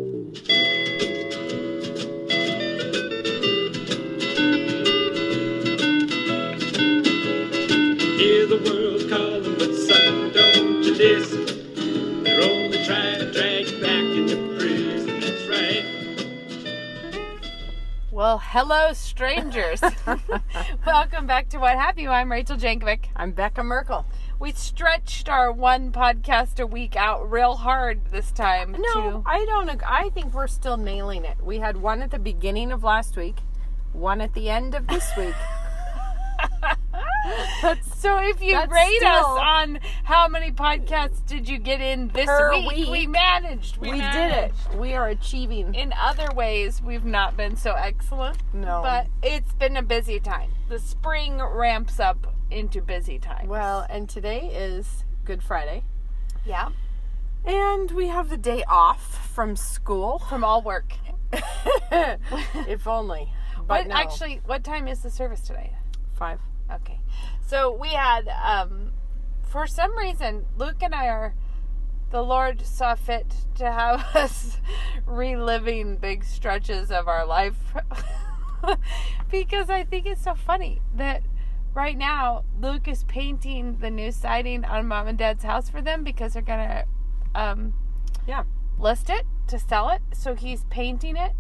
Hear the world calling, but son, don't you listen. They're only trying to drag you back into prison, that's right. Well, hello, strangers. Welcome back to What Have You. I'm Rachel Jankovic. I'm Becca Merkel. We stretched our one podcast a week out real hard this time. No, I don't. I think we're still nailing it. We had one at the beginning of last week, one at the end of this week. So if you rate us on how many podcasts did you get in this week, we managed. We did it. We are achieving. In other ways, we've not been so excellent. No. But it's been a busy time. The spring ramps up into busy time. Well, and today is Good Friday. Yeah. And we have the day off from school. From all work. If only. But no. Actually, what time is the service today? 5. Okay. So we had, for some reason, Luke and I the Lord saw fit to have us reliving big stretches of our life. Because I think it's so funny that right now Luke is painting the new siding on Mom and Dad's house for them because they're going to list it to sell it. So he's painting it.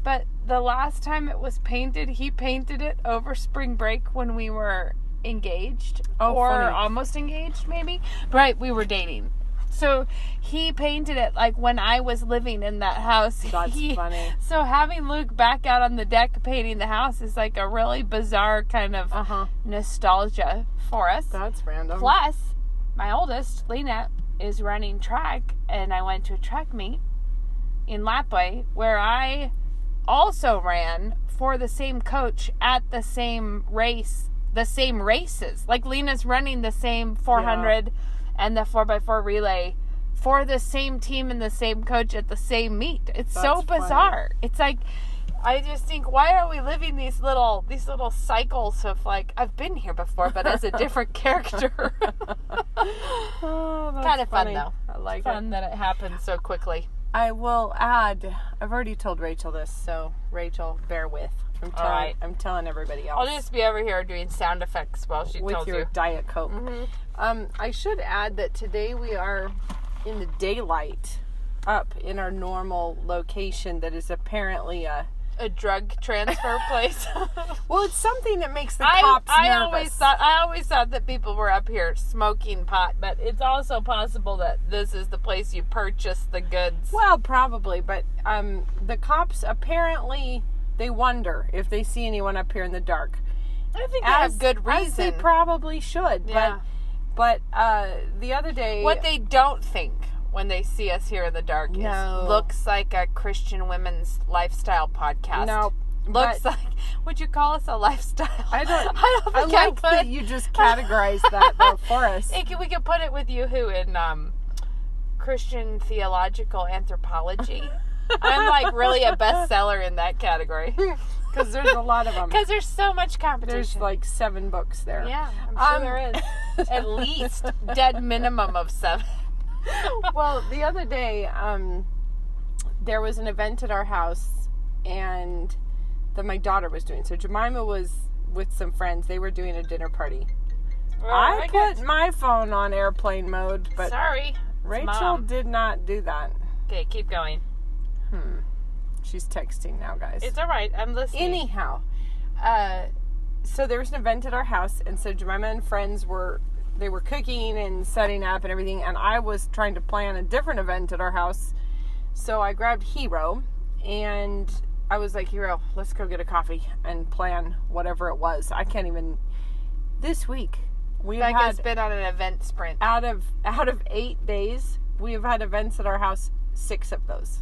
But the last time it was painted, he painted it over spring break when we were engaged. Or funny. Almost engaged, maybe. Right, we were dating. So he painted it like when I was living in that house. That's funny. So having Luke back out on the deck painting the house is like a really bizarre kind of nostalgia for us. That's random. Plus, my oldest, Lena, is running track, and I went to a track meet in Lapwai where I also ran for the same coach at the same races. Like Lena's running the same 400 and the 4x4 relay for the same team and the same coach at the same meet. It's so bizarre. Funny. It's like, I just think, why are we living these little cycles of like, I've been here before, but as a different character. Oh, that's kind of fun funny. though. I like it's fun that it happens so quickly. I will add, I've already told Rachel this, so Rachel, bear with. I'm telling everybody else. I'll just be over here doing sound effects while she tells you. With your Diet Coke. Mm-hmm. I should add that today we are in the daylight up in our normal location that is apparently a drug transfer place. Well, it's something that makes the cops nervous. I always thought that people were up here smoking pot, but it's also possible that this is the place you purchase the goods. Well, probably, but the cops apparently, they wonder if they see anyone up here in the dark. I think they have good reason. As they probably should. Yeah. But the other day, what they don't think when they see us here in the dark is looks like a Christian women's lifestyle podcast. No. Looks like, would you call us a lifestyle? I don't think I like that you just categorized that though for us. We could put it with Yoo-hoo in Christian theological anthropology. I'm like really a bestseller in that category. Because there's a lot of them. Because there's so much competition. There's like 7 books there. Yeah, I'm sure there is. At least dead minimum of 7. Well, the other day, there was an event at our house, and that my daughter was doing. So Jemima was with some friends. They were doing a dinner party. Well, I put my phone on airplane mode, but sorry, Rachel did not do that. Okay, keep going. She's texting now, guys. It's all right. I'm listening. Anyhow, so there was an event at our house, and so Jemima and friends were cooking and setting up and everything, and I was trying to plan a different event at our house. So I grabbed Hero, and I was like, Hero, let's go get a coffee and plan whatever it was. I can't even. This week, Becca's been on an event sprint. Out of 8 days, we have had events at our house, 6 of those.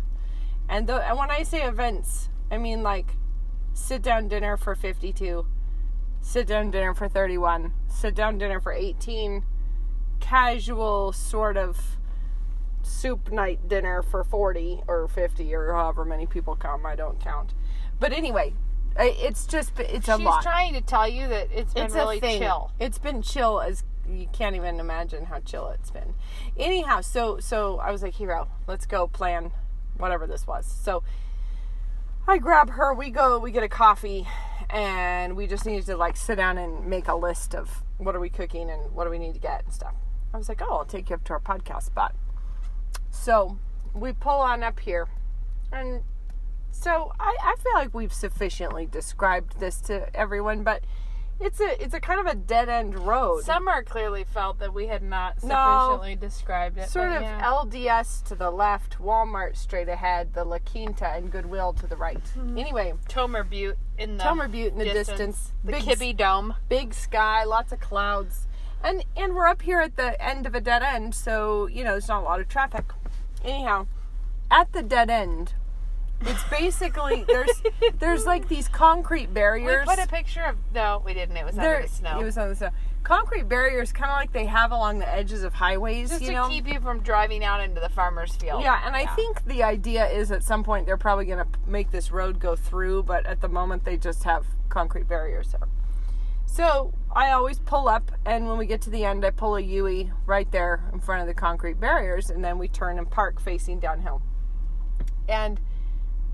And when I say events, I mean like sit-down dinner for 52, sit-down dinner for 31, sit-down dinner for 18, casual sort of soup night dinner for 40 or 50 or however many people come. I don't count. But anyway, it's a lot. She's trying to tell you that it's been really chill. It's been chill as you can't even imagine how chill it's been. Anyhow, so I was like, Hero, let's go plan whatever this was. So I grab her, we get a coffee, and we just needed to like sit down and make a list of what are we cooking and what do we need to get and stuff. I was like, oh, I'll take you up to our podcast spot. So we pull on up here, and so I feel like we've sufficiently described this to everyone, but it's a kind of a dead end road. Summer clearly felt that we had not sufficiently described it. Sort of LDS to the left, Walmart straight ahead, the La Quinta and Goodwill to the right. Mm-hmm. Anyway, Tomer Butte in the distance. The Kibbe Dome. Big sky, lots of clouds. And we're up here at the end of a dead end, so, there's not a lot of traffic. Anyhow, at the dead end, it's basically, there's like these concrete barriers. We put a picture of, no, we didn't. It was under the snow. It was on the snow. Concrete barriers, kind of like they have along the edges of highways, just to keep you from driving out into the farmer's field. Yeah, and I think the idea is at some point they're probably going to make this road go through, but at the moment they just have concrete barriers there. So I always pull up, and when we get to the end, I pull a U-ey right there in front of the concrete barriers, and then we turn and park facing downhill. And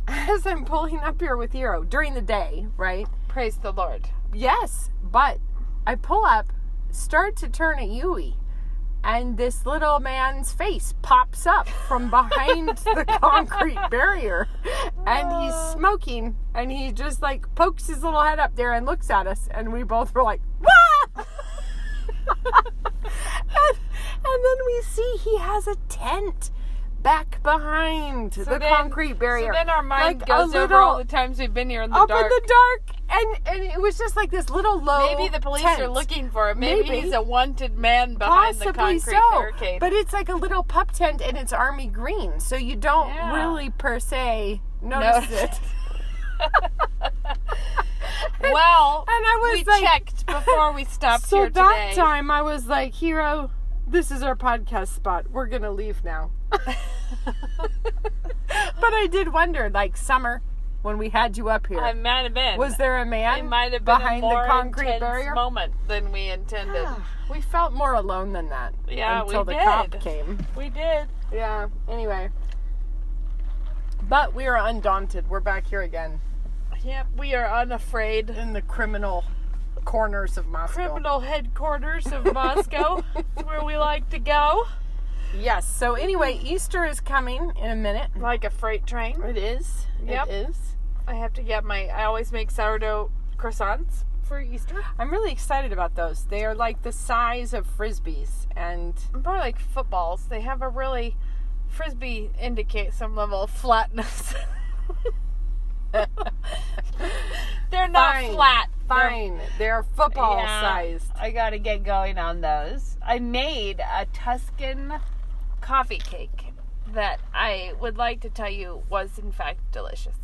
as I'm pulling up here with Hero during the day, right? Praise the Lord. Yes, but I pull up, start to turn a U-ey, and this little man's face pops up from behind the concrete barrier, and he's smoking, and he just like pokes his little head up there and looks at us, and we both were like, "Wah!" and then we see he has a tent back behind the concrete barrier. So then our mind like goes over all the times we've been here in the dark. Up in the dark. And it was just like this little low Maybe the police tent. are looking for him. Maybe he's a wanted man behind the concrete barricade. But it's like a little pup tent, and it's army green. So you don't really, per se, notice it. Well, and I was we checked before we stopped here today. So that time I was like, Hero, this is our podcast spot. We're going to leave now. But I did wonder, like, Summer, when we had you up here. I might have been. Was there a man it might have been behind a more the concrete barrier? Moment than we intended. We felt more alone than that. Yeah, until we the did. cop came. We did. Yeah, anyway. But we are undaunted. We're back here again. Yep, we are unafraid. In the criminal corners of Moscow. Criminal headquarters of Moscow. Where we like to go. Yes. So anyway, Easter is coming in a minute. Like a freight train. It is. Yep. It is. I have to get I always make sourdough croissants for Easter. I'm really excited about those. They are like the size of Frisbees, and more like footballs. They have a really, Frisbee indicates some level of flatness. They're not flat. Fine. They're football sized. I gotta get going on those. I made a Tuscan coffee cake that I would like to tell you was in fact delicious.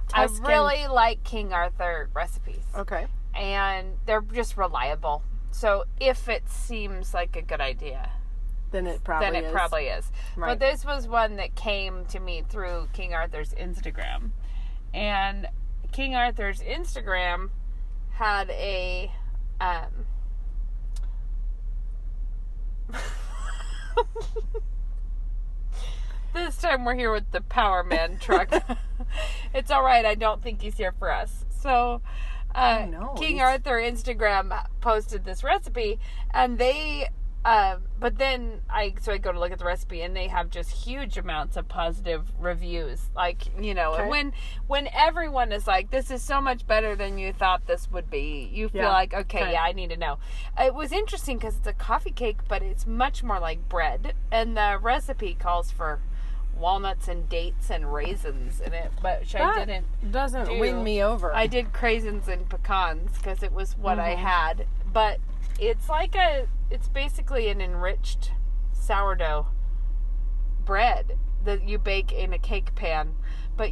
Tuscan. I really like King Arthur recipes. Okay. And they're just reliable. So if it seems like a good idea, then it probably is. Right. But this was one that came to me through King Arthur's Instagram. And King Arthur's Instagram had a this time we're here with the Power Man truck. It's all right. I don't think he's here for us. So King Arthur Instagram posted this recipe, and they but then I go to look at the recipe, and they have just huge amounts of positive reviews. Like, okay. when everyone is like, this is so much better than you thought this would be, you feel like, okay, I need to know. It was interesting because it's a coffee cake, but it's much more like bread. And the recipe calls for walnuts and dates and raisins in it, which I didn't doesn't win me over. I did craisins and pecans because it was what I had. But it's it's basically an enriched sourdough bread that you bake in a cake pan, but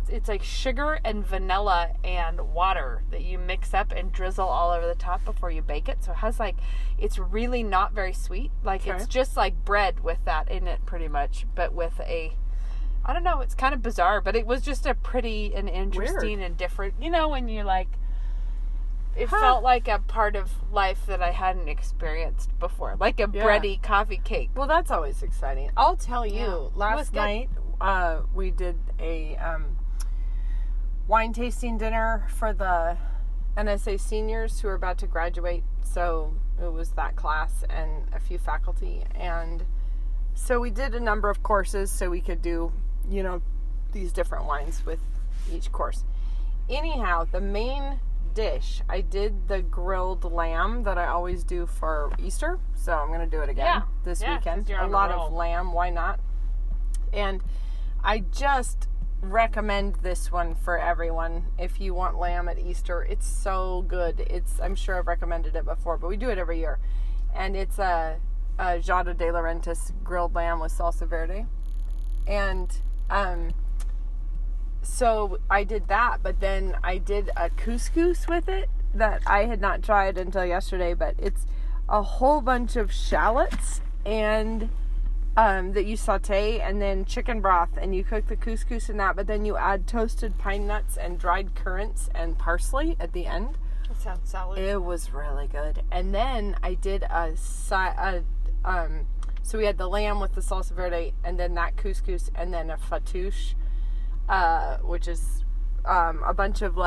it's like sugar and vanilla and water that you mix up and drizzle all over the top before you bake it. So it has it's really not very sweet. It's just like bread with that in it pretty much, but with I don't know, it's kind of bizarre, but it was just a pretty and interesting and different, when you It felt like a part of life that I hadn't experienced before. Like a bready coffee cake. Well, that's always exciting. I'll tell you, Yeah. last night we did a wine tasting dinner for the NSA seniors who are about to graduate. So it was that class and a few faculty. And so we did a number of courses so we could do, these different wines with each course. Anyhow, the main dish, I did the grilled lamb that I always do for Easter. So I'm going to do it again this weekend. A lot of lamb. Why not? And I just recommend this one for everyone if you want lamb at Easter. It's so good. I'm sure I've recommended it before, but we do it every year. And it's a Jada de Laurentiis grilled lamb with salsa verde. And so I did that, but then I did a couscous with it that I had not tried until yesterday, but it's a whole bunch of shallots and that you saute, and then chicken broth, and you cook the couscous in that, but then you add toasted pine nuts and dried currants and parsley at the end. That sounds solid. It was really good. And then I did so we had the lamb with the salsa verde, and then that couscous, and then a fattoush, which is a bunch of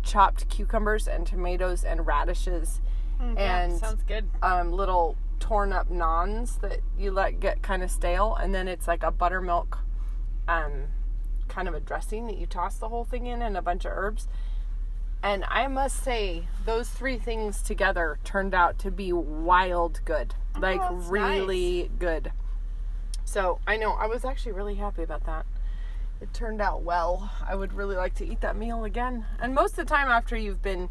chopped cucumbers and tomatoes and radishes, and sounds good. Little torn up naans that you let get kind of stale, and then it's like a buttermilk kind of a dressing that you toss the whole thing in, and a bunch of herbs. And I must say, those three things together turned out to be wild good. Really good. So I know, I was actually really happy about that. It turned out well. I would really like to eat that meal again. And most of the time after you've been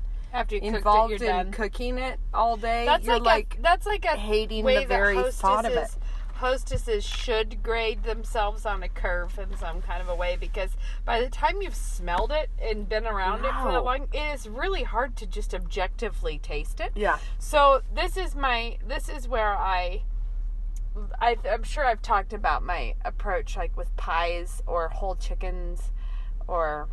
involved in cooking it all day, you're that's like a hating way the very thought of it. Hostesses should grade themselves on a curve in some kind of a way, because by the time you've smelled it and been around it for that long, it is really hard to just objectively taste it. Yeah. So this is where I'm sure I've talked about my approach, like with pies or whole chickens or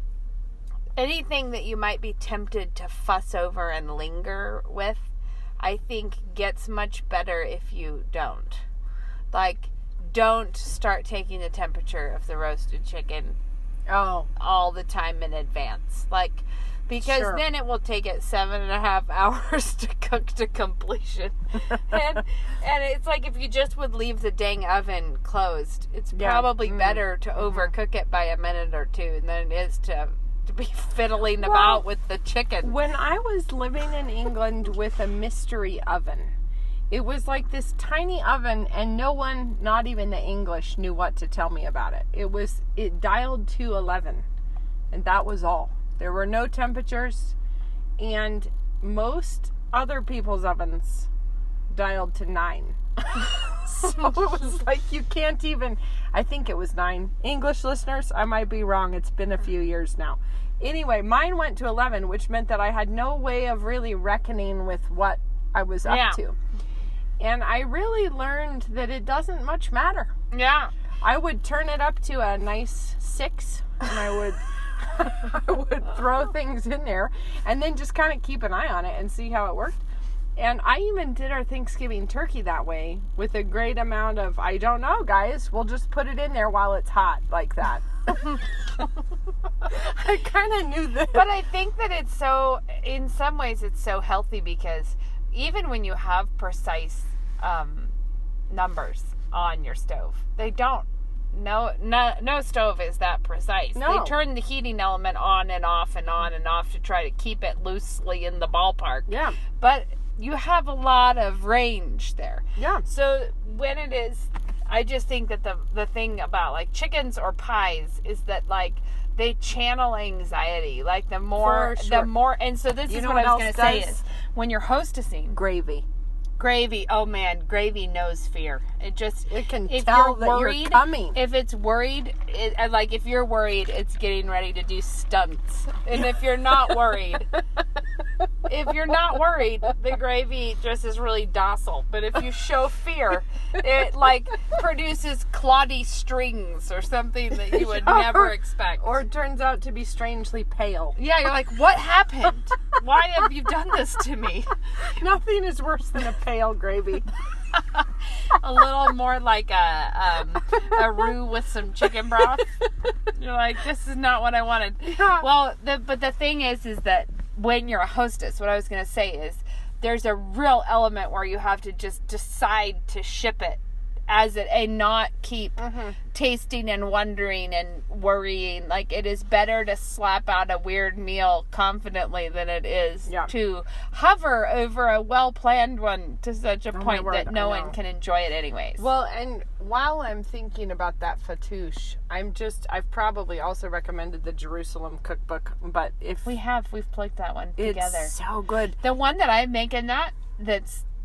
anything that you might be tempted to fuss over and linger with. I think gets much better if you don't. Don't start taking the temperature of the roasted chicken all the time in advance. Because then it will take it 7.5 hours to cook to completion. and it's like if you just would leave the dang oven closed, it's probably better to overcook it by a minute or two than it is to be fiddling about with the chicken. When I was living in England with a mystery oven, it was like this tiny oven, and no one, not even the English, knew what to tell me about it. It dialed to 11, and that was all. There were no temperatures, and most other people's ovens dialed to 9. So it was like you can't even, I think it was 9. English listeners, I might be wrong. It's been a few years now. Anyway, mine went to 11, which meant that I had no way of really reckoning with what I was up to. And I really learned that it doesn't much matter. Yeah. I would turn it up to a nice 6, and I would throw things in there and then just kind of keep an eye on it and see how it worked. And I even did our Thanksgiving turkey that way with a great amount of, I don't know, guys, we'll just put it in there while it's hot like that. I kind of knew that. But I think that it's so, in some ways, it's so healthy, because even when you have precise numbers on your stove, they don't. No stove is that precise. No. They turn the heating element on and off and on and off to try to keep it loosely in the ballpark. Yeah. But you have a lot of range there. Yeah. So when it is, I just think that the thing about chickens or pies is that they channel anxiety. The more, and so this is what I was going to say is when you're hostessing. Gravy, oh man, gravy knows fear. It can if tell you're that worried, you're coming. If it's worried, if you're worried, it's getting ready to do stunts. And if you're not worried, if you're not worried, the gravy just is really docile. But if you show fear, it like produces cloddy strings or something that you would never expect. Or it turns out to be strangely pale. Yeah, you're like, what happened? Why have you done this to me? Nothing is worse than a pale gravy. A little more like a roux with some chicken broth. You're like, this is not what I wanted. Yeah. Well, but the thing is that when you're a hostess, what I was going to say is there's a real element where you have to just decide to ship it as it and not keep tasting and wondering and worrying. Like, it is better to slap out a weird meal confidently than it is to hover over a well-planned one to such a point that no one can enjoy it anyways. Well, and while I'm thinking about that fattoush, I've probably also recommended the Jerusalem cookbook, but if we've plugged that one together. It's so good. The one that I make in that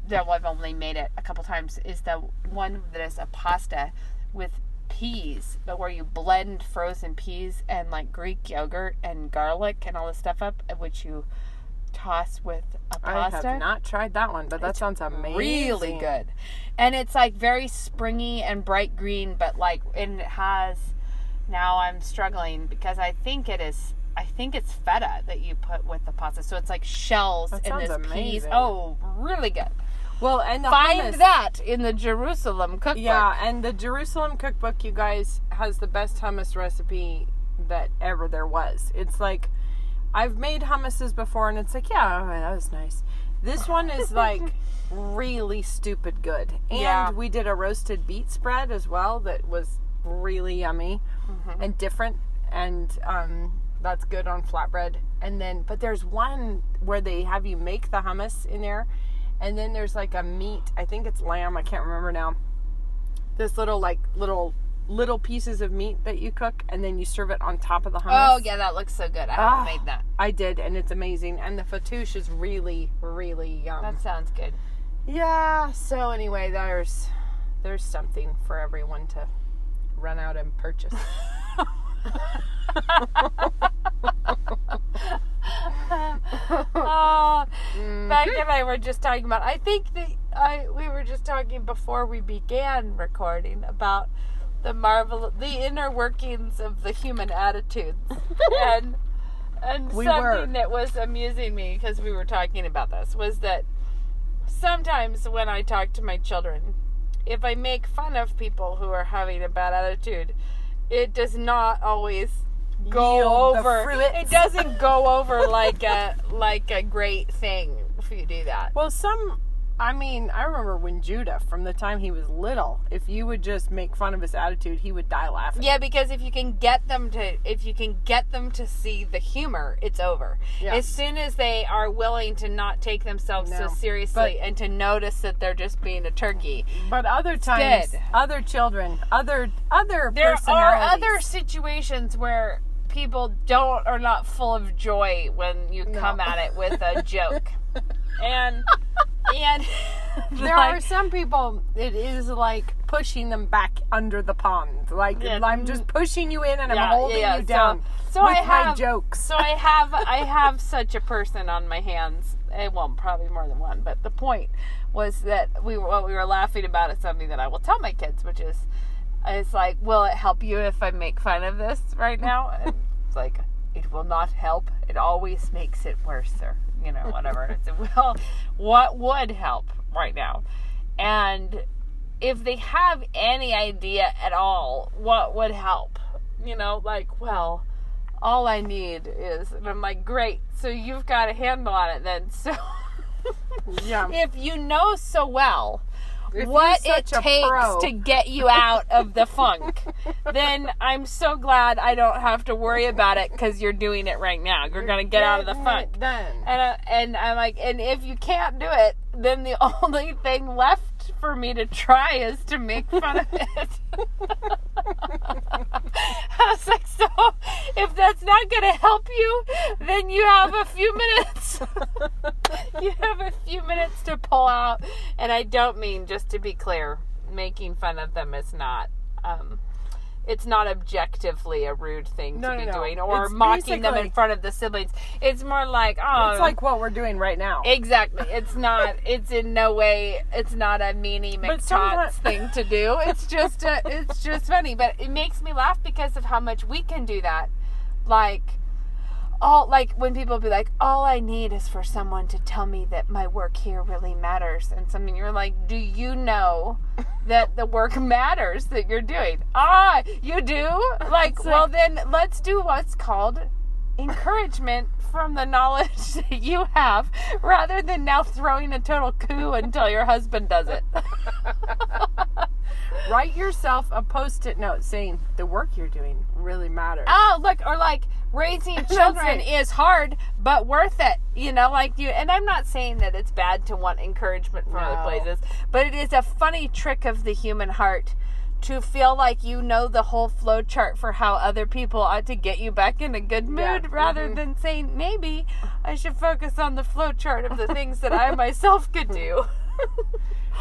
I've only made it a couple times, is the one that is a pasta with peas, but where you blend frozen peas and like Greek yogurt and garlic and all this stuff up, which you toss with a pasta. I have not tried that one, but that sounds amazing. Really good. And it's like very springy and bright green, but like, and it has, now I'm struggling because I think it's feta that you put with the pasta. So it's like shells and this peas. Oh, really good. Well, and find hummus, that in the Jerusalem cookbook. Yeah, and the Jerusalem cookbook, you guys, has the best hummus recipe that ever there was. It's like, I've made hummuses before, and it's like, yeah, that was nice. This one is like really stupid good. And we did a roasted beet spread as well that was really yummy and different, and that's good on flatbread. And then, but there's one where they have you make the hummus in there. And then there's like a meat, I think it's lamb, I can't remember now. This little pieces of meat that you cook, and then you serve it on top of the hummus. Oh yeah, that looks so good. I haven't made that. I did, and it's amazing. And the fattoush is really, really yum. That sounds good. Yeah. So anyway, there's something for everyone to run out and purchase. Beck and I were just talking about, I think we were just talking before we began recording about the inner workings of the human attitudes. and something that was amusing me, because we were talking about this, was that sometimes when I talk to my children, if I make fun of people who are having a bad attitude, it does not always go over. It doesn't go over like a great thing if you do that. Well, I remember when Judah, from the time he was little, if you would just make fun of his attitude, he would die laughing. Yeah, because if you can get them to see the humor, it's over. Yeah. As soon as they are willing to not take themselves so seriously and to notice that they're just being a turkey. But other times, other children, other there are other situations where people are not full of joy when you come at it with a joke. And there are some people, it is like pushing them back under the pond. Like, I'm just pushing you in and I'm holding you down with my jokes. So I have such a person on my hands. Well, probably more than one. But the point was that what we were laughing about is something that I will tell my kids, which is, it's like, will it help you if I make fun of this right now? And it's like, it will not help. It always makes it worse, or whatever. It's, well, what would help right now? And if they have any idea at all what would help, well, all I need is, and I'm like, great, so you've got a handle on it then. So if you know so well what it takes to get you out of the funk, then I'm so glad I don't have to worry about it, because you're doing it right now. You're going to get out of the funk. And I'm like, and if you can't do it, then the only thing left for me to try is to make fun of it. I was like, so if that's not going to help you, then you have a few minutes. You have a few minutes to pull out. And I don't mean, just to be clear, making fun of them is not it's not objectively a rude thing to be doing, or It's mocking them in basically- front of the siblings. It's more like, oh, It's like what we're doing right now. exactly. It's not. It's in no way. It's not a meanie But McTots thing to do. It's just. It's just funny, but it makes me laugh because of how much we can do that. Like when people be like, all I need is for someone to tell me that my work here really matters, and something you're like, do you know that the work matters that you're doing? You do? Like, well, then let's do what's called encouragement from the knowledge that you have, rather than now throwing a total coup until your husband does it. Write yourself a Post-it note saying the work you're doing really matters. Oh, look, or like raising children is hard, but worth it. You know, like you, and I'm not saying that it's bad to want encouragement from other places, but it is a funny trick of the human heart to feel like you know the whole flow chart for how other people ought to get you back in a good mood, rather than saying, maybe I should focus on the flow chart of the things that I myself could do.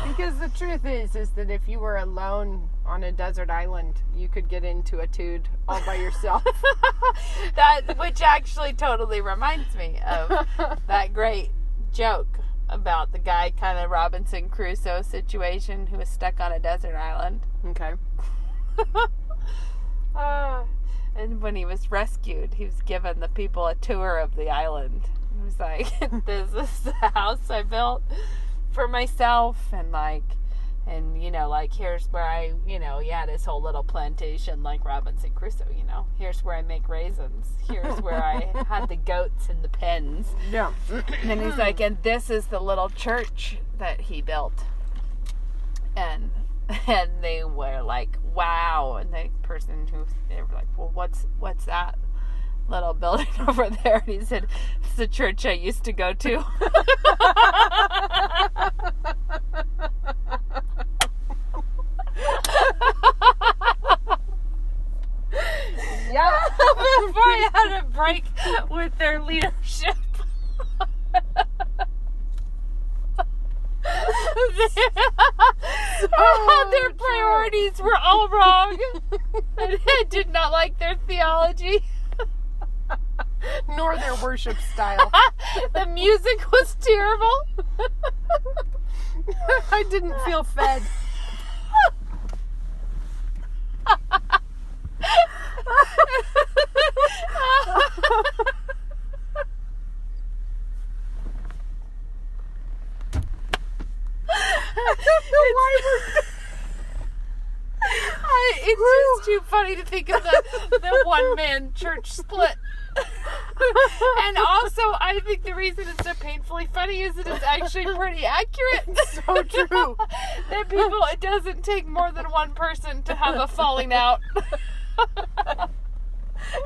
Because the truth is that if you were alone on a desert island, you could get into a tude all by yourself. Which actually totally reminds me of that great joke about the guy, kind of Robinson Crusoe situation, who was stuck on a desert island. Okay. And when he was rescued, he was given the people a tour of the island. He was like, this is the house I built for myself, and you know, like, here's where I, you know, he had his whole little plantation like Robinson Crusoe, you know, here's where I make raisins, here's where I had the goats in the pens. Yeah. And then he's like, and this is the little church that he built. And they were like, wow. And the person they were like, well, what's that little building over there? And he said, it's the church I used to go to. Yeah. Before I had a break with their leadership. Their priorities were all wrong. I did not like their theology. Nor their worship style. The music was terrible. I didn't feel fed. It's just too funny to think of the one-man church split. And also, I think the reason it's so painfully funny is that it's actually pretty accurate. So true. That it doesn't take more than one person to have a falling out.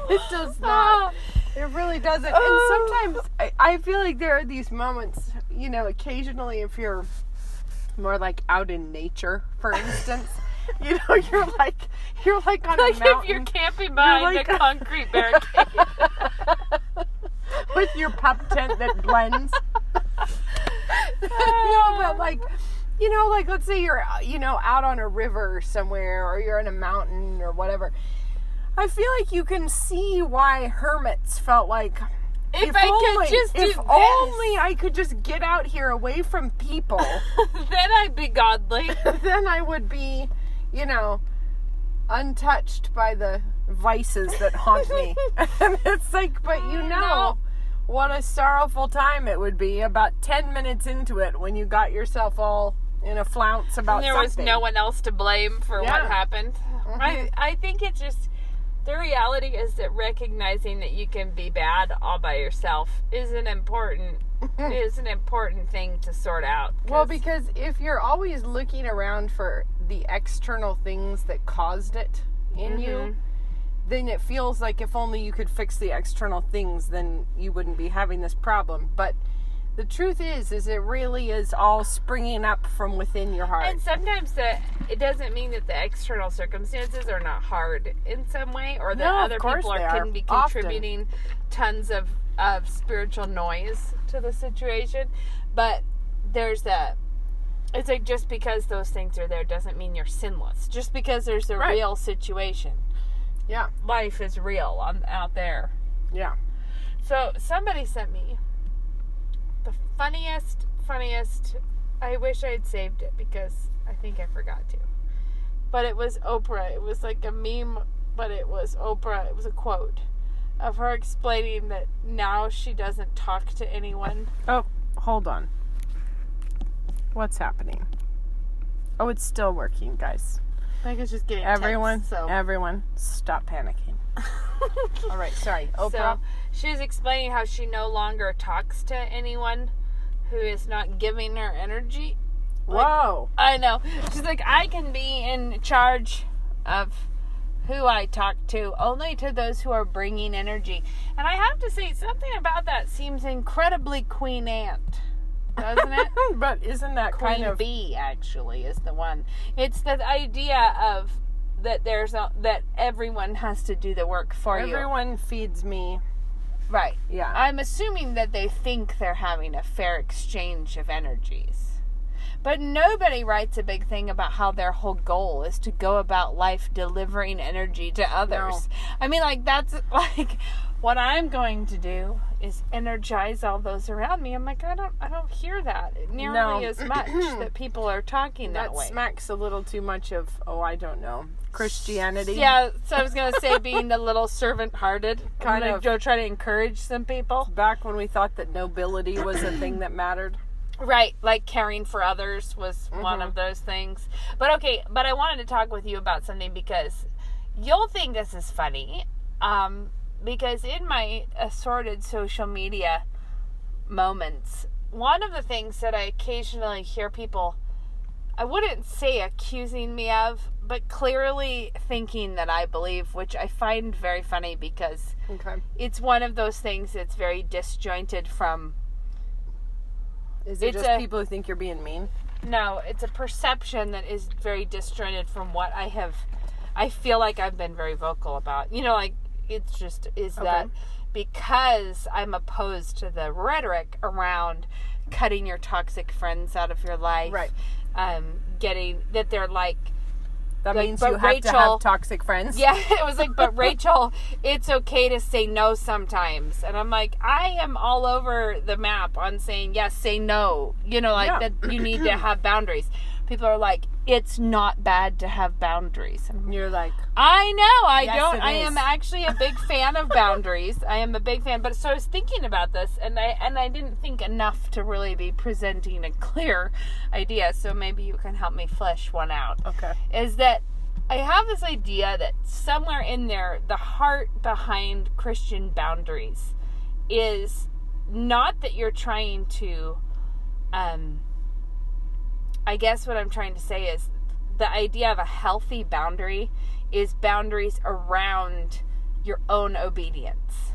It does not. It really doesn't. And sometimes I feel like there are these moments, you know, occasionally if you're more like out in nature, for instance, you know, you're like on a mountain. If you're camping behind a concrete barricade. With your pup tent that blends. No, but like, you know, like let's say you're, you know, out on a river somewhere, or you're in a mountain or whatever. I feel like you can see why hermits felt like, if only I could just get out here away from people, then I'd be godly. Then I would be, you know, untouched by the vices that haunt me. And it's like, but you know, what a sorrowful time it would be about 10 minutes into it when you got yourself all in a flounce about and there something. was no one else to blame for what happened. Mm-hmm. I think it's just, the reality is that recognizing that you can be bad all by yourself is an important thing to sort out. Well, because if you're always looking around for the external things that caused it in you, then it feels like if only you could fix the external things, then you wouldn't be having this problem. But the truth is it really is all springing up from within your heart. And sometimes it doesn't mean that the external circumstances are not hard in some way, or that other people couldn't be contributing tons of spiritual noise to the situation. But it's like, just because those things are there doesn't mean you're sinless. Just because there's a real situation. Yeah. life is real out there. Yeah. So somebody sent me the funniest, I wish I had saved it because I think I forgot to. But it was Oprah. It was like a meme, but it was Oprah. It was a quote of her explaining that now she doesn't talk to anyone. Oh, hold on. What's happening? Oh, it's still working, guys. I think it's just getting Everyone, tense, so. everyone, stop panicking. All right, sorry. Oprah. So she was explaining how she no longer talks to anyone who is not giving her energy. Whoa. I know. She's like, I can be in charge of who I talk to, only to those who are bringing energy. And I have to say, something about that seems incredibly Queen Ant, doesn't it? But isn't that Queen kind of... Bee, actually, is the one. It's the idea of that that everyone has to do the work for you. Everyone feeds me. Right. Yeah. I'm assuming that they think they're having a fair exchange of energies. But nobody writes a big thing about how their whole goal is to go about life delivering energy to others. No. I mean, like, that's like what I'm going to do is energize all those around me. I'm like, I don't hear that nearly as much that people are talking that way. That smacks a little too much of, I don't know, Christianity. Yeah, so I was going to say being a little servant-hearted. Kind I'm of. going to try to encourage some people. Back when we thought that nobility was a thing that mattered. Right, like caring for others was one of those things. But okay, but I wanted to talk with you about something because you'll think this is funny. Because in my assorted social media moments, one of the things that I occasionally hear people, I wouldn't say accusing me of, but clearly thinking that I believe, which I find very funny because it's one of those things that's very disjointed from... Is it just people who think you're being mean? No, it's a perception that is very disjointed from what I feel like I've been very vocal about. You know, like, it's just, that because I'm opposed to the rhetoric around cutting your toxic friends out of your life. Right. Getting, that they're like... That like, means you have to have toxic friends. Yeah, it was like, but Rachel, it's okay to say no sometimes. And I'm like, I am all over the map on saying, yes, say no. You know, like that you need to have boundaries. People are like, it's not bad to have boundaries. And you're like, I know, yes, I am actually a big fan of boundaries. I am a big fan. But so I was thinking about this, and I didn't think enough to really be presenting a clear idea. So maybe you can help me flesh one out. Okay. Is that I have this idea that somewhere in there, the heart behind Christian boundaries is not that you're trying to, I guess what I'm trying to say is the idea of a healthy boundary is boundaries around your own obedience.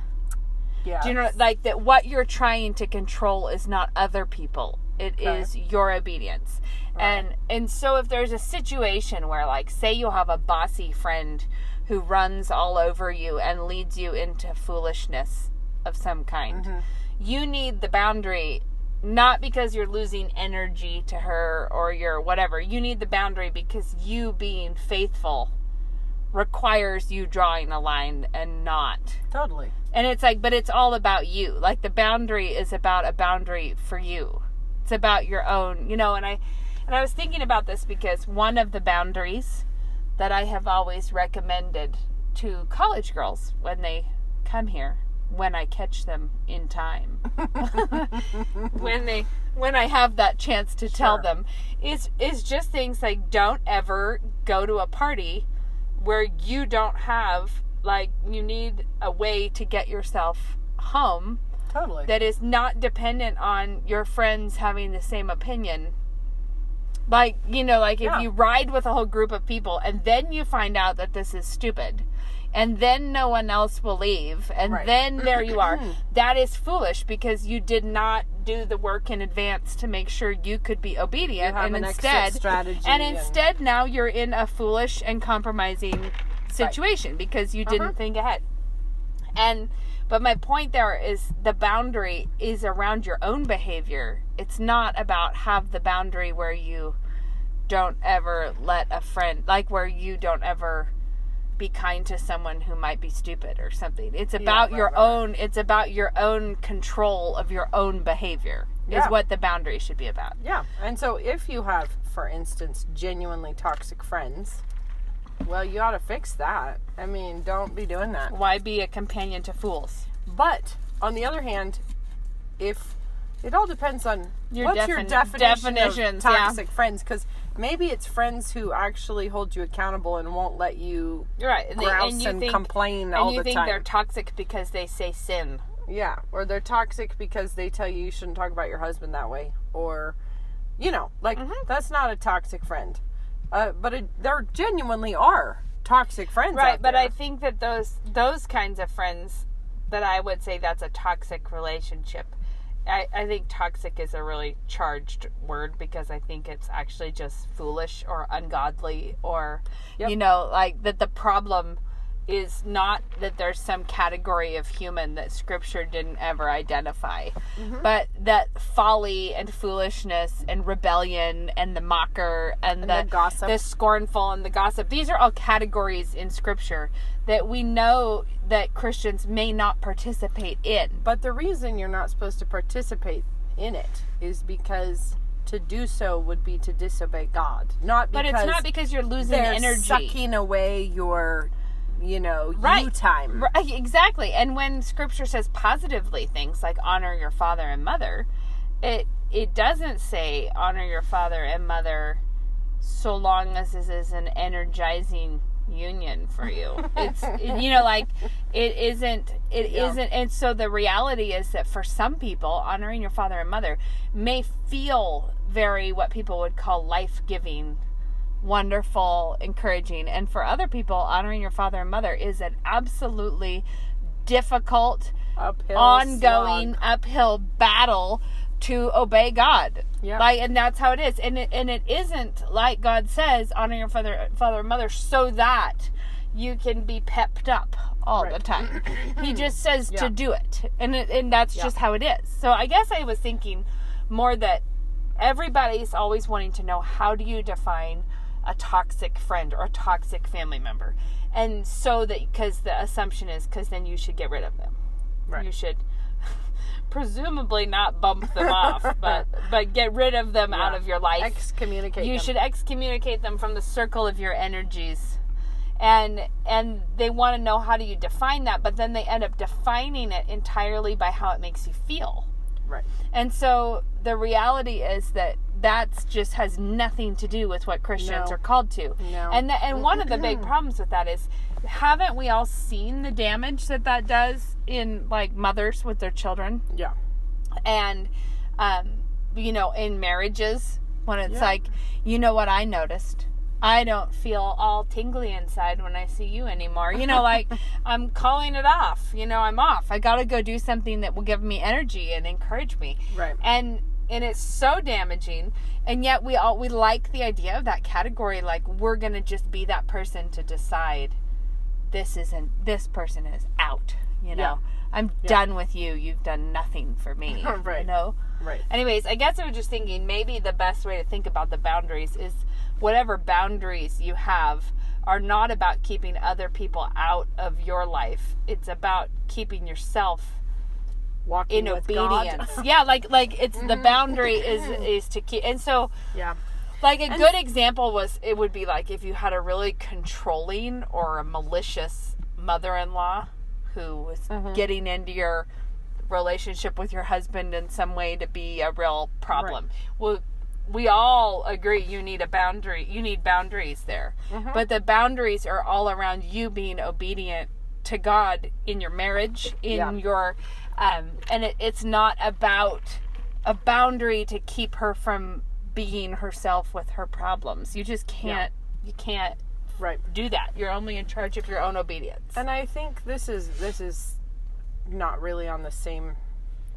Yeah. Do you know, like that what you're trying to control is not other people. It is your obedience. Right. And so if there's a situation where, like, say you have a bossy friend who runs all over you and leads you into foolishness of some kind, you need the boundary, not because you're losing energy to her or your whatever. You need the boundary because you being faithful requires you drawing a line and not. Totally. And it's like, but it's all about you. Like, the boundary is about a boundary for you. It's about your own, you know, and I was thinking about this because one of the boundaries that I have always recommended to college girls when they come here, when I catch them in time, when I have that chance to tell them, is just things like, don't ever go to a party where you don't have, like, you need a way to get yourself home. Totally. That is not dependent on your friends having the same opinion. Like, you know, like if you ride with a whole group of people and then you find out that this is stupid and then no one else will leave and then there you are. That is foolish because you did not do the work in advance to make sure you could be obedient. You have and an instead, exit strategy. And instead now you're in a foolish and compromising situation because you didn't think ahead. But my point there is the boundary is around your own behavior. It's not about have the boundary where you don't ever let a friend, like where you don't ever be kind to someone who might be stupid or something. It's about own, it's about your own control of your own behavior is what the boundary should be about. Yeah. And so if you have, for instance, genuinely toxic friends, well, you ought to fix that. I mean, don't be doing that. Why be a companion to fools? But on the other hand, if it all depends on what's your definition of toxic friends, because maybe it's friends who actually hold you accountable and won't let you grouse and complain all the time. And you think they're toxic because they say sin. Yeah, or they're toxic because they tell you shouldn't talk about your husband that way, or, that's not a toxic friend. But there genuinely are toxic friends out but there. I think that those kinds of friends, that I would say that's a toxic relationship. I think toxic is a really charged word, because I think it's actually just foolish or ungodly, or, that the problem is not that there's some category of human that Scripture didn't ever identify, but that folly and foolishness and rebellion and the mocker and the gossip, the scornful and the gossip, these are all categories in Scripture that we know that Christians may not participate in. But the reason you're not supposed to participate in it is because to do so would be to disobey God. But it's not because you're losing energy. Sucking away your you time. Right, exactly. And when Scripture says positively things like honor your father and mother, it doesn't say honor your father and mother so long as this is an energizing union for you. It's it isn't. And so the reality is that for some people, honoring your father and mother may feel very what people would call life-giving, wonderful, encouraging, and for other people, honoring your father and mother is an absolutely difficult, ongoing uphill battle to obey God. Yeah. And that's how it is. And it isn't like God says, honor your father and mother so that you can be pepped up all the time. He just says to do it. And that's just how it is. So I guess I was thinking more that everybody's always wanting to know, how do you define a toxic friend or a toxic family member? And so that, because the assumption is, because then you should get rid of them. Right. You should presumably not bump them off, but get rid of them out of your life. Excommunicate them. You should excommunicate them from the circle of your energies. And they want to know, how do you define that? But then they end up defining it entirely by how it makes you feel. Right. And so the reality is that just has nothing to do with what Christians are called to. No. And one of the big problems with that is, haven't we all seen the damage that does in mothers with their children? Yeah. And in marriages, when it's what I noticed, I don't feel all tingly inside when I see you anymore. I'm calling it off. I'm off. I got to go do something that will give me energy and encourage me. Right. And it's so damaging. And yet we like the idea of that category. We're going to just be that person to decide this person is out. I'm done with you. You've done nothing for me. Right. Right. Anyways, I guess I was just thinking maybe the best way to think about the boundaries is whatever boundaries you have are not about keeping other people out of your life. It's about keeping yourself walking in with obedience. God. Yeah, it's the boundary is to keep. And so a good example would be if you had a really controlling or a malicious mother-in-law who was getting into your relationship with your husband in some way to be a real problem. Right. Well, we all agree you need a boundary. You need boundaries there. But the boundaries are all around you being obedient to God in your marriage, in your and it's not about a boundary to keep her from being herself with her problems. You just can't do that. You're only in charge of your own obedience. And I think this is not really on the same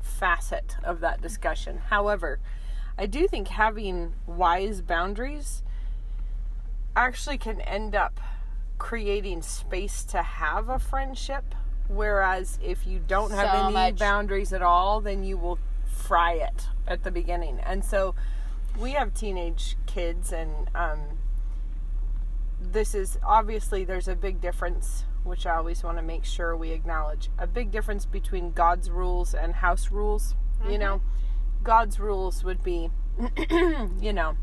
facet of that discussion. However, I do think having wise boundaries actually can end up creating space to have a friendship, whereas if you don't have any boundaries at all, then you will fry it at the beginning. And so we have teenage kids, and this is obviously, there's a big difference, which I always want to make sure we acknowledge, a big difference between God's rules and house rules. You know, God's rules would be, you know,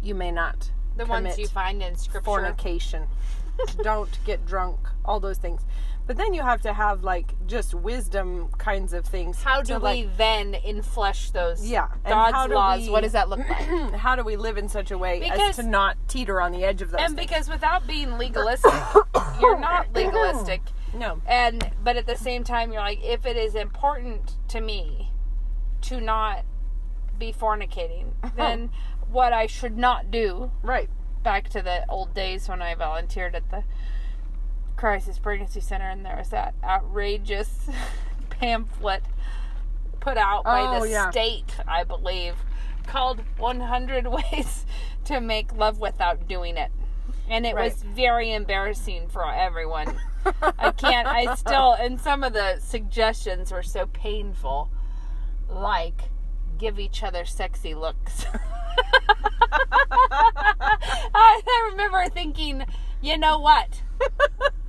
you may not The commit ones you find in Scripture. fornication, don't get drunk, all those things. But then you have to have, like, just wisdom kinds of things. How do to, we like, then inflesh those and God's how do laws? we- What does that look like? how do we live in such a way as Because- to not teeter on the edge of those And things? because without being legalistic, you're not legalistic. No. But at the same time, you're like, if it is important to me to not be fornicating, then what I should not do, Right. back to the old days when I volunteered at the Crisis Pregnancy Center, and there was that outrageous pamphlet put out by the state, I believe, called 100 Ways to Make Love Without Doing It. And it was very embarrassing for everyone. And some of the suggestions were so painful, like, give each other sexy looks. I remember thinking, you know what?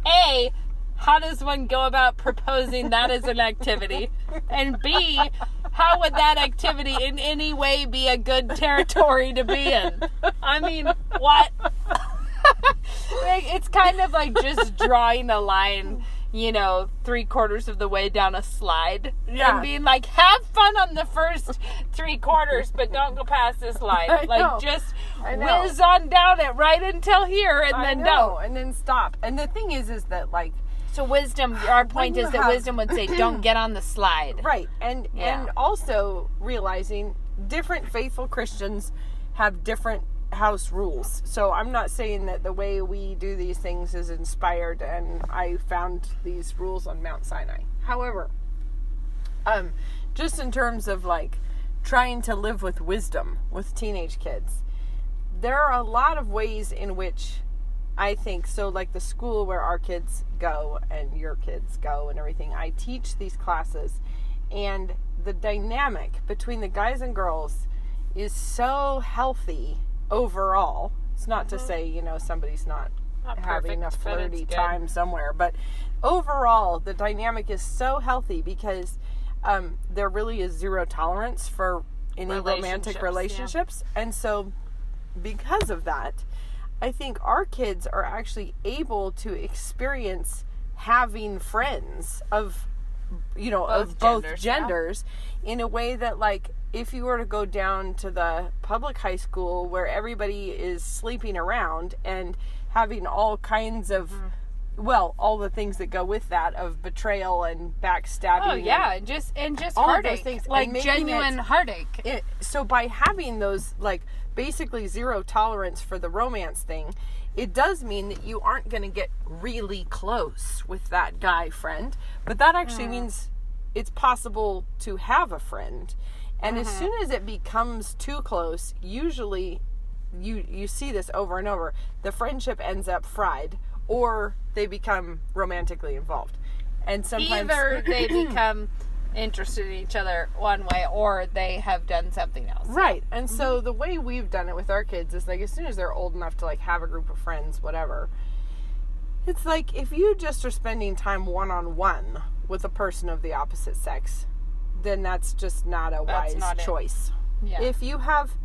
A, how does one go about proposing that as an activity? And B, how would that activity in any way be a good territory to be in? I mean, what? It's kind of like just drawing a line, you know, 3/4 of the way down a slide. Yeah. And being like, have fun on the first 3/4, but don't go past this line. Like, just whiz on down it right until here and then don't. And then stop. And the thing is that, like, So wisdom, our point is that wisdom would say, don't get on the slide. right. And also realizing different faithful Christians have different house rules. So I'm not saying that the way we do these things is inspired and I found these rules on Mount Sinai. However, just in terms of, like, trying to live with wisdom with teenage kids, there are a lot of ways in which I think, so like the school where our kids go and your kids go and everything, I teach these classes, and the dynamic between the guys and girls is so healthy overall. It's not to say, you know, somebody's not having a flirty time somewhere, but overall the dynamic is so healthy because there really is zero tolerance for any romantic relationships. And so because of that, I think our kids are actually able to experience having friends of, you know, of both genders in a way that, like, if you were to go down to the public high school where everybody is sleeping around and having all kinds of, well, all the things that go with that of betrayal and backstabbing. Oh yeah, and just heartache, things, like genuine heartache. So by having those, like, basically zero tolerance for the romance thing, it does mean that you aren't going to get really close with that guy friend, but that actually means it's possible to have a friend. And as soon as it becomes too close, usually you see this over and over, the friendship ends up fried or they become romantically involved. And sometimes either they become interested in each other one way or they have done something else. Right. And so the way we've done it with our kids is, like, as soon as they're old enough to, like, have a group of friends, whatever, it's like if you just are spending time one-on-one with a person of the opposite sex, then that's just not a wise choice. Yeah. If you have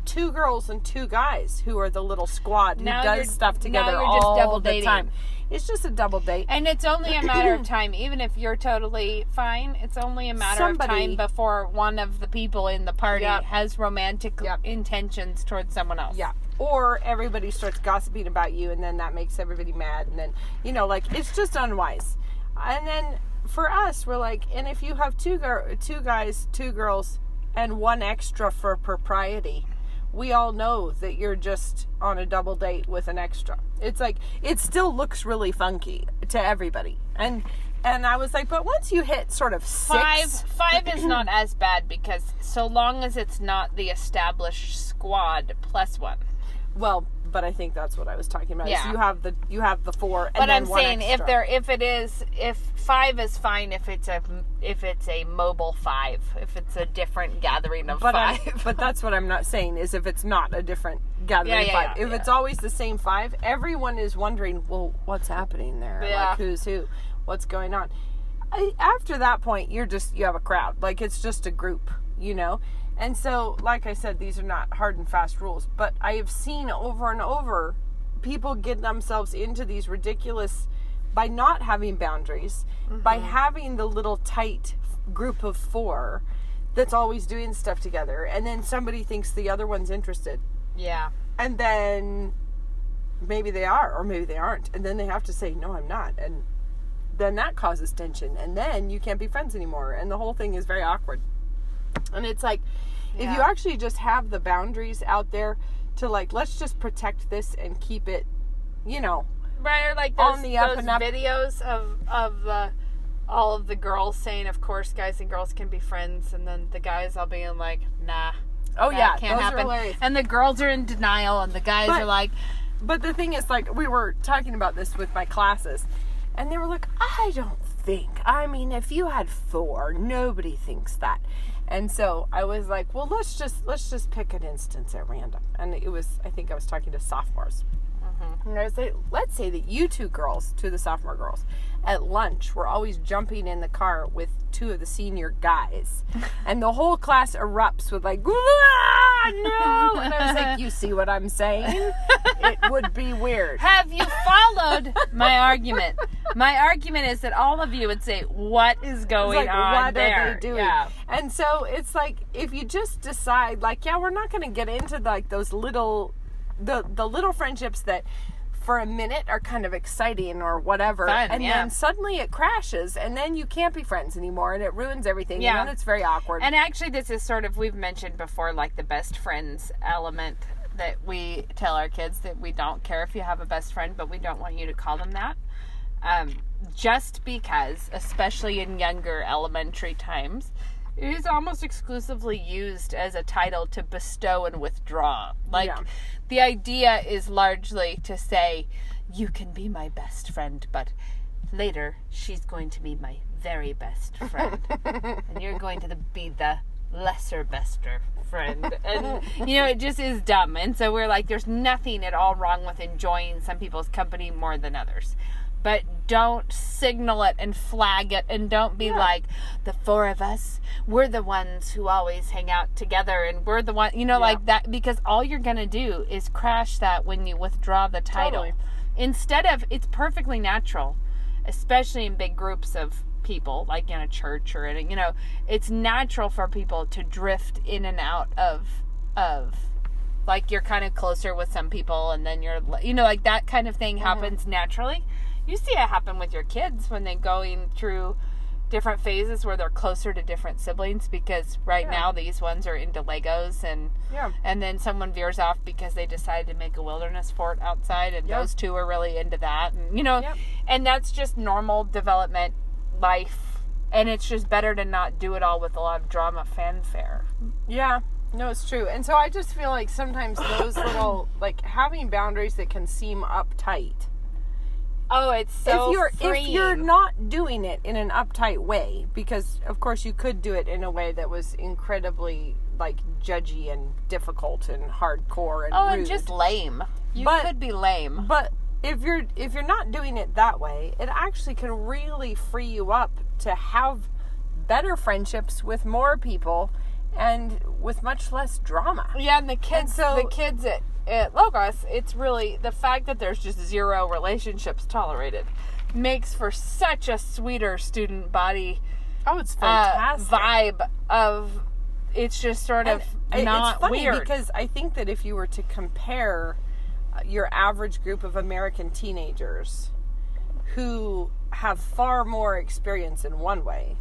2 girls and 2 guys who are the little squad who does stuff together all the time, it's just a double date. And it's only a matter of time. Even if you're totally fine, it's only a matter of time before one of the people in the party has romantic intentions towards someone else. Yeah. Or everybody starts gossiping about you, and then that makes everybody mad. And then, you know, like, it's just unwise. And then for us, we're like, and if you have 2 guys, 2 girls, and 1 extra for propriety, we all know that you're just on a double date with an extra. It's like, it still looks really funky to everybody. And I was like, but once you hit sort of 6... 5 is not as bad, because so long as it's not the established squad plus 1. Well, But I think that's what I was talking about. Yeah. So you have the 4, and But then I'm one saying extra. if 5 is fine if it's a mobile 5, if it's a different gathering of 5. But that's what I'm not saying, is if it's not a different gathering of 5. If it's always the same 5, everyone is wondering, well, what's happening there? Yeah. Like, who's who? What's going on? After that point, you have a crowd. Like, it's just a group, you know? And so, like I said, these are not hard and fast rules. But I have seen over and over people get themselves into these ridiculous, by not having boundaries, by having the little tight group of 4 that's always doing stuff together. And then somebody thinks the other one's interested. Yeah. And then maybe they are, or maybe they aren't. And then they have to say, no, I'm not. And then that causes tension. And then you can't be friends anymore. And the whole thing is very awkward. And it's like, if you actually just have the boundaries out there to, like, let's just protect this and keep it, you know, right, or like on the up and up. videos of all of the girls saying, of course, guys and girls can be friends, and then the guys all being like, nah. Oh, yeah, can't those happen. are hilarious. And the girls are in denial, and the guys are like... But the thing is, like, we were talking about this with my classes, and they were like, I don't think. I mean, if you had 4, nobody thinks that. And so I was like, well, let's just pick an instance at random. And I think I was talking to sophomores. And I was like, let's say that you 2 girls, 2 of the sophomore girls, at lunch were always jumping in the car with 2 of the senior guys. And the whole class erupts with like, ah, no! And I was like, you see what I'm saying? It would be weird. Have you followed my argument? My argument is that all of you would say, what is going on what there? are they doing? Yeah. And so it's like, if you just decide, like, yeah, we're not going to get into like those little, the little friendships that for a minute are kind of exciting or whatever. Fun, and then suddenly it crashes and then you can't be friends anymore and it ruins everything. Yeah. And then it's very awkward. And actually this is sort of, we've mentioned before, like the best friends element that we tell our kids that we don't care if you have a best friend, but we don't want you to call them that. Just because, especially in younger elementary times, it is almost exclusively used as a title to bestow and withdraw. Like, the idea is largely to say, you can be my best friend, but later she's going to be my very best friend. And you're going to be the lesser bester friend. And, you know, it just is dumb. And so we're like, there's nothing at all wrong with enjoying some people's company more than others. But don't signal it and flag it, and don't be like, the 4 of us, we're the ones who always hang out together, and we're the one, you know, like that, because all you're going to do is crash that when you withdraw the title. Totally. Instead of, it's perfectly natural, especially in big groups of people, like in a church or in a, you know, it's natural for people to drift in and out of like, you're kind of closer with some people, and then you're, you know, like that kind of thing happens naturally. You see it happen with your kids when they're going through different phases where they're closer to different siblings, because now these ones are into Legos, and then someone veers off because they decided to make a wilderness fort outside, and those 2 are really into that, and you know, and that's just normal development life, and it's just better to not do it all with a lot of drama fanfare. Yeah. No, it's true. And so I just feel like sometimes those little, like, having boundaries that can seem uptight. Oh, it's so freeing. If you're not doing it in an uptight way, because of course you could do it in a way that was incredibly, like, judgy and difficult and hardcore and rude. And just lame. You could be lame. But if you're not doing it that way, it actually can really free you up to have better friendships with more people and with much less drama. Yeah, and the kids at Logos, it's really the fact that there's just 0 relationships tolerated makes for such a sweeter student body. Oh, it's fantastic. Vibe of, it's just sort of not it's funny weird. Because I think that if you were to compare your average group of American teenagers who have far more experience in one way,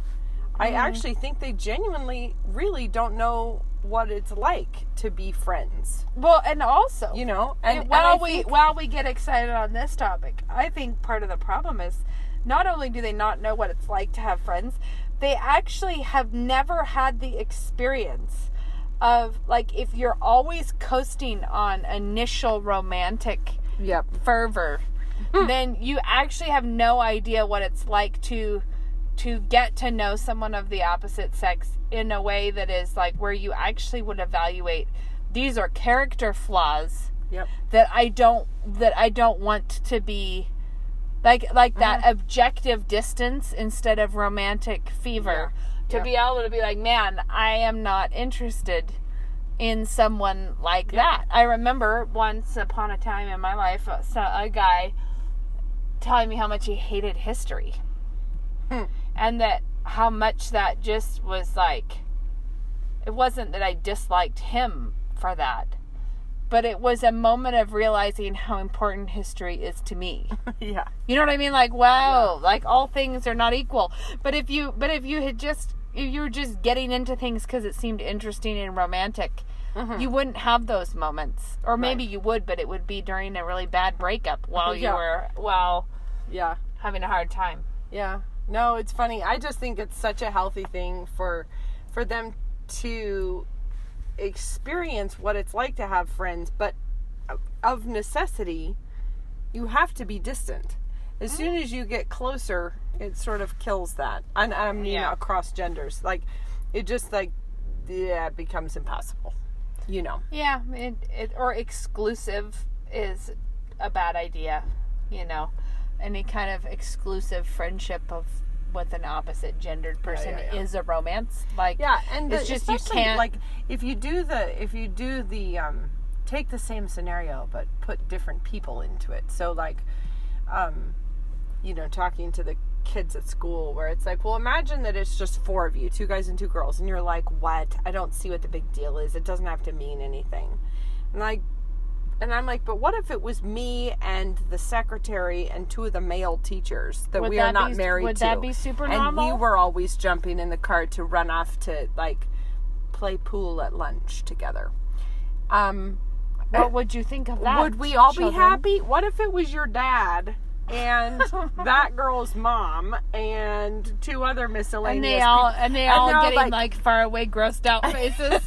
I actually think they genuinely really don't know what it's like to be friends. Well, and also, you know, while we get excited on this topic, I think part of the problem is not only do they not know what it's like to have friends, they actually have never had the experience of, like, if you're always coasting on initial romantic Yep. fervor, then you actually have no idea what it's like to get to know someone of the opposite sex in a way that is like where you actually would evaluate, these are character flaws Yep. that I don't want to be like that objective distance instead of romantic fever. To be able to be like, man, I am not interested in someone like that. I remember once upon a time in my life, a guy telling me how much he hated history. And that how much that just was like, it wasn't that I disliked him for that, but it was a moment of realizing how important history is to me. Yeah. You know what I mean? Like, wow, like all things are not equal. But if you were just getting into things because it seemed interesting and romantic, you wouldn't have those moments. Or maybe you would, but it would be during a really bad breakup while you were having a hard time. Yeah. No, it's funny. I just think it's such a healthy thing for them to experience what it's like to have friends, but of necessity, you have to be distant. As soon as you get closer, it sort of kills that. And I mean, across genders. Like, it just, like, it becomes impossible. You know. Yeah, or exclusive is a bad idea, you know. Any kind of exclusive friendship with an opposite gendered person is a romance. Like, and it's just you can't, like, if you do the take the same scenario but put different people into it. So like, you know, talking to the kids at school where it's like, well, imagine that it's just 4 of you, 2 guys and 2 girls, and you're like, what? I don't see what the big deal is. It doesn't have to mean anything. And I'm like, but what if it was me and the secretary and 2 of the male teachers that we are not married to? Would that be super normal? And we were always jumping in the car to run off to, like, play pool at lunch together. What would you think of that? Would we all be happy? What if it was your dad and that girl's mom and 2 other miscellaneous and they all getting like far away, grossed out faces?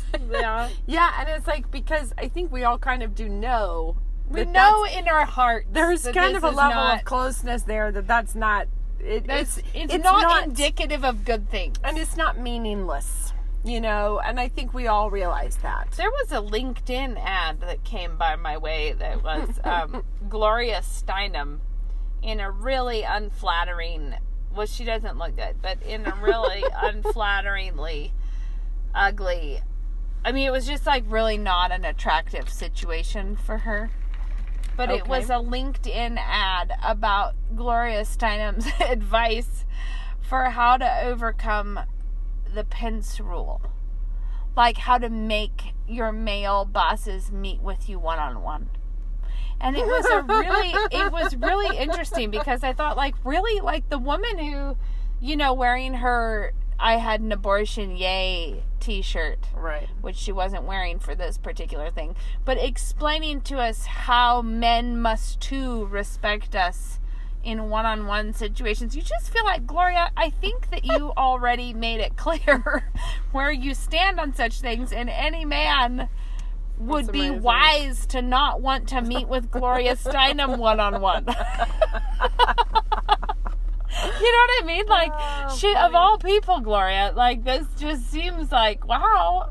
Yeah, and it's like, because I think we all kind of do know. We know in our heart there's kind of a level of closeness there that's not. It's not indicative of good things, and it's not meaningless. You know, and I think we all realize that. There was a LinkedIn ad that came by my way that was Gloria Steinem in a really unflattering, well, she doesn't look good, but in a really unflatteringly ugly, I mean, it was just like really not an attractive situation for her. But it was a LinkedIn ad about Gloria Steinem's advice for how to overcome the Pence rule. Like how to make your male bosses meet with you one-on-one. And it was really interesting because I thought, like, really, like the woman who, you know, wearing her I had an abortion yay t-shirt. Right. Which she wasn't wearing for this particular thing. But explaining to us how men must too respect us in one-on-one situations. You just feel like, Gloria, I think that you already made it clear where you stand on such things, and any man would be wise to not want to meet with Gloria Steinem one-on-one. You know what I mean? Like, of all people, Gloria, like, this just seems like, wow,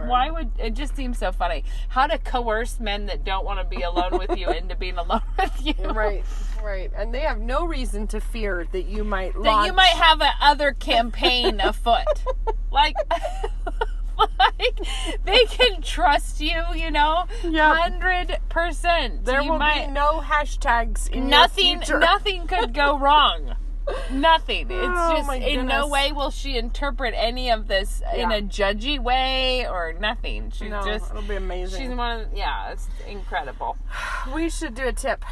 why would, it just seems so funny. How to coerce men that don't want to be alone with you into being alone with you. Right. And they have no reason to fear that you might have a other campaign afoot. Like, they can trust you, you know, 100%. There will be no hashtags in your future. Nothing could go wrong. Nothing. It's just, in no way will she interpret any of this in a judgy way or nothing. It'll be amazing. She's one of, it's incredible. We should do a tip.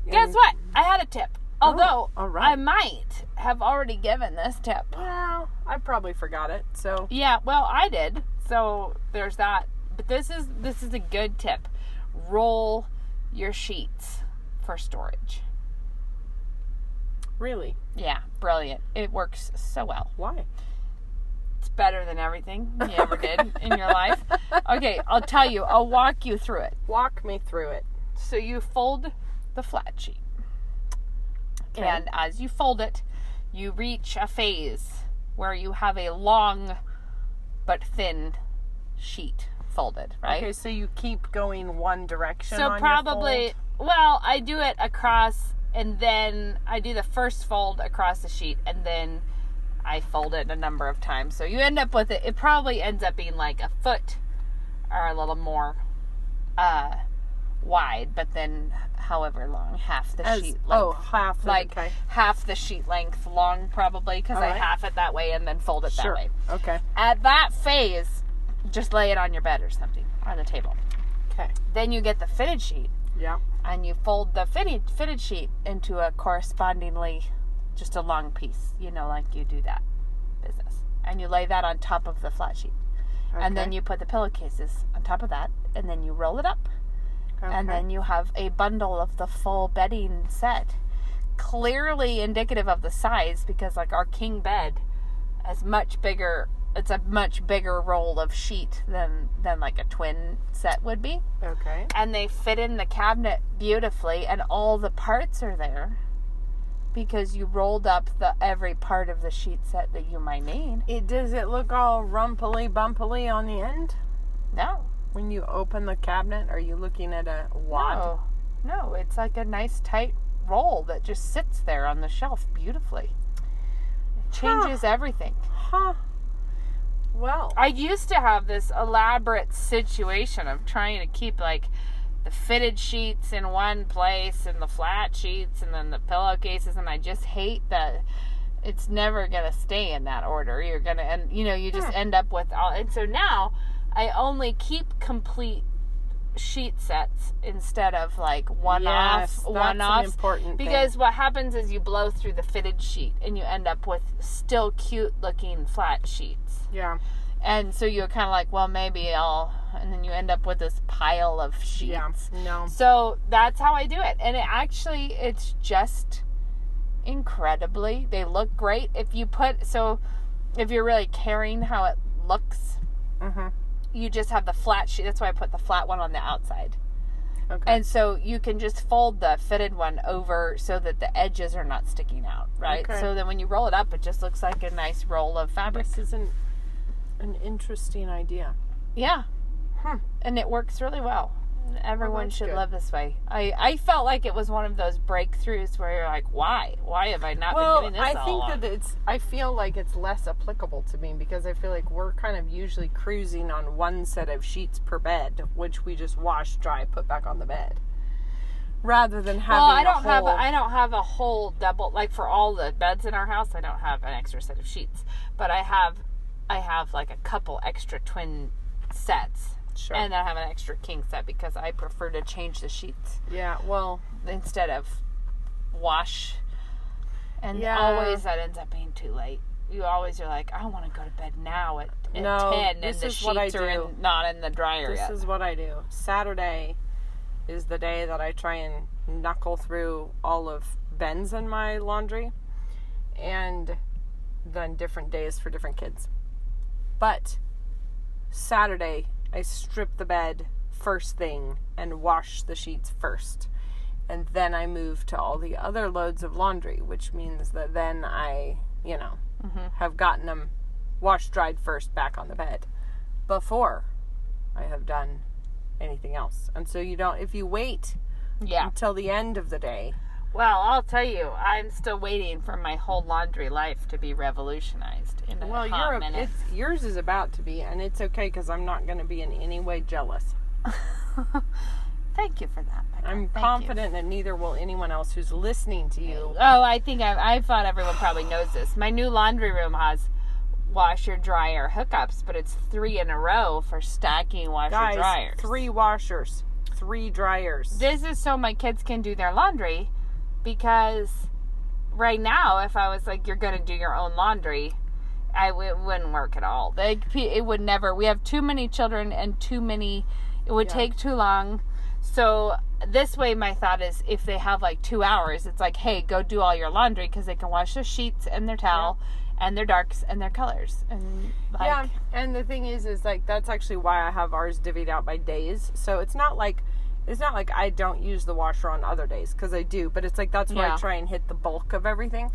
Guess what? I had a tip. Although, I might have already given this tip. Well, I probably forgot it, so. Yeah, well, I did. So, there's that. But this is a good tip. Roll your sheets for storage. Really? Yeah, brilliant. It works so well. Why? It's better than everything you ever did in your life. Okay, I'll tell you. I'll walk you through it. Walk me through it. So you fold the flat sheet. Okay. And as you fold it, you reach a phase where you have a long but thin sheet folded, right? Okay, so you keep going one direction. So on probably, your fold? well, I do it across, and then I do the first fold across the sheet, and then I fold it a number of times. So you end up with it. It probably ends up being like a foot or a little more wide, but then however long, half the sheet length. Oh, half. Like okay. half the sheet length long, probably, because I Alright. half it that way and then fold it Sure. that way. Okay. At that phase, just lay it on your bed or something, on the table. Okay. Then you get the fitted sheet, Yeah. and you fold the fitted sheet into a correspondingly, just a long piece, like you do that business. And you lay that on top of the flat sheet. Okay. And then you put the pillowcases on top of that, and then you roll it up. Okay. And then you have a bundle of the full bedding set. Clearly indicative of the size, because like our king bed is much bigger. It's a much bigger roll of sheet than like a twin set would be. Okay. And they fit in the cabinet beautifully, and all the parts are there because you rolled up every part of the sheet set that you might need. Does it look all rumply bumpily on the end? No. When you open the cabinet, are you looking at a wad? No, it's like a nice tight roll that just sits there on the shelf beautifully. It changes everything. Huh. Well, I used to have this elaborate situation of trying to keep like the fitted sheets in one place and the flat sheets and then the pillowcases, and I just hate that it's never going to stay in that order. You're going to, and you just end up with all, and so now I only keep complete sheet sets instead of like Yes, that's an important because thing. what happens is you blow through the fitted sheet and you end up with still cute looking flat sheets. yeah. And so you're kind of like, well, maybe and then you end up with this pile of sheets. Yeah. No. So that's how I do it. And it's just incredibly, they look great. If you're really caring how it looks, you just have the flat sheet. That's why I put the flat one on the outside. Okay. And so you can just fold the fitted one over so that the edges are not sticking out, right? Okay. So then when you roll it up, it just looks like a nice roll of fabric. This is an interesting idea. Yeah. And it works really well. Everyone that's should good. live this way. I felt like it was one of those breakthroughs where you're like, why? Why have I not been doing this all along? I feel like it's less applicable to me because I feel like we're kind of usually cruising on one set of sheets per bed, which we just wash, dry, put back on the bed. Rather than having I don't have a whole double, like for all the beds in our house, I don't have an extra set of sheets. But I have like a couple extra twin sets. Sure. And I have an extra king set because I prefer to change the sheets Yeah, well, instead of wash. And Yeah. always that ends up being too late. You always are like, I want to go to bed now at No, 10 and this the is what I sheets are do. not in the dryer this yet. is what I do. Saturday is the day that I try and knuckle through all of Ben's in my laundry, and then different days for different kids. But Saturday, I strip the bed first thing and wash the sheets first. And then I move to all the other loads of laundry, which means that then I, have gotten them washed, dried first back on the bed before I have done anything else. And so if you wait until the end of the day. Well, I'll tell you, I'm still waiting for my whole laundry life to be revolutionized in a hot minute. Yours is about to be, and it's okay because I'm not going to be in any way jealous. Thank you for that, Becca. I'm confident that neither will anyone else who's listening to you. Oh, I think I thought everyone probably knows this. My new laundry room has washer dryer hookups, but it's 3 in a row for stacking washer dryers. 3 washers, 3 dryers. This is so my kids can do their laundry, because right now, if I was like, you're going to do your own laundry, it wouldn't work at all. It would never. We have too many children and it would take too long. So this way, my thought is if they have like 2 hours, it's like, hey, go do all your laundry because they can wash their sheets and their towel and their darks and their colors. And like, and the thing is like that's actually why I have ours divvied out by days. So it's not like I don't use the washer on other days, because I do, but it's like that's where I try and hit the bulk of everything.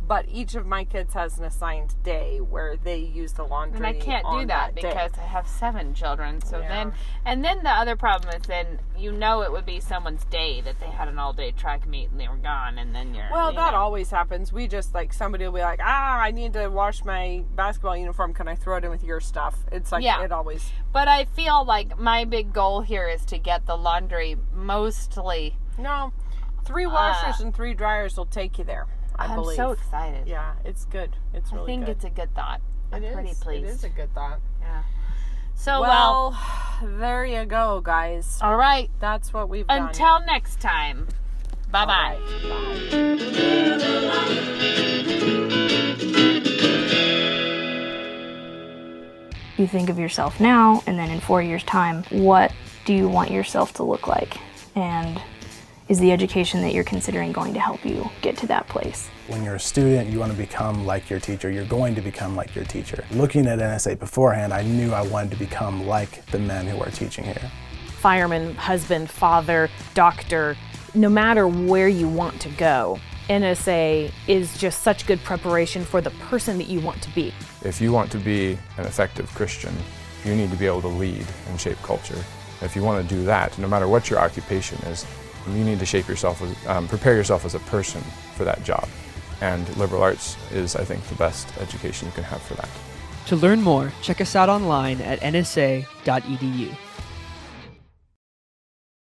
But each of my kids has an assigned day where they use the laundry. And I can't do that because I have 7 children. So then the other problem is then it would be someone's day that they had an all-day track meet and they were gone, and then that always happens. We just like somebody will be like, I need to wash my basketball uniform. Can I throw it in with your stuff? It's like it always. But I feel like my big goal here is to get the laundry mostly. No, 3 washers and 3 dryers will take you there. I'm so excited. Yeah, it's good. It's really good. I think it's a good thought. I'm pretty pleased. It is a good thought. Yeah. So, well, there you go, guys. All right. That's what we've done. Until next time. Bye-bye. Right. Bye. You think of yourself now, and then in 4 years' time, what do you want yourself to look like? And is the education that you're considering going to help you get to that place? When you're a student, you want to become like your teacher. You're going to become like your teacher. Looking at NSA beforehand, I knew I wanted to become like the men who are teaching here. Fireman, husband, father, doctor, no matter where you want to go, NSA is just such good preparation for the person that you want to be. If you want to be an effective Christian, you need to be able to lead and shape culture. If you want to do that, no matter what your occupation is, you need to shape yourself, prepare yourself as a person for that job. And liberal arts is, I think, the best education you can have for that. To learn more, check us out online at nsa.edu.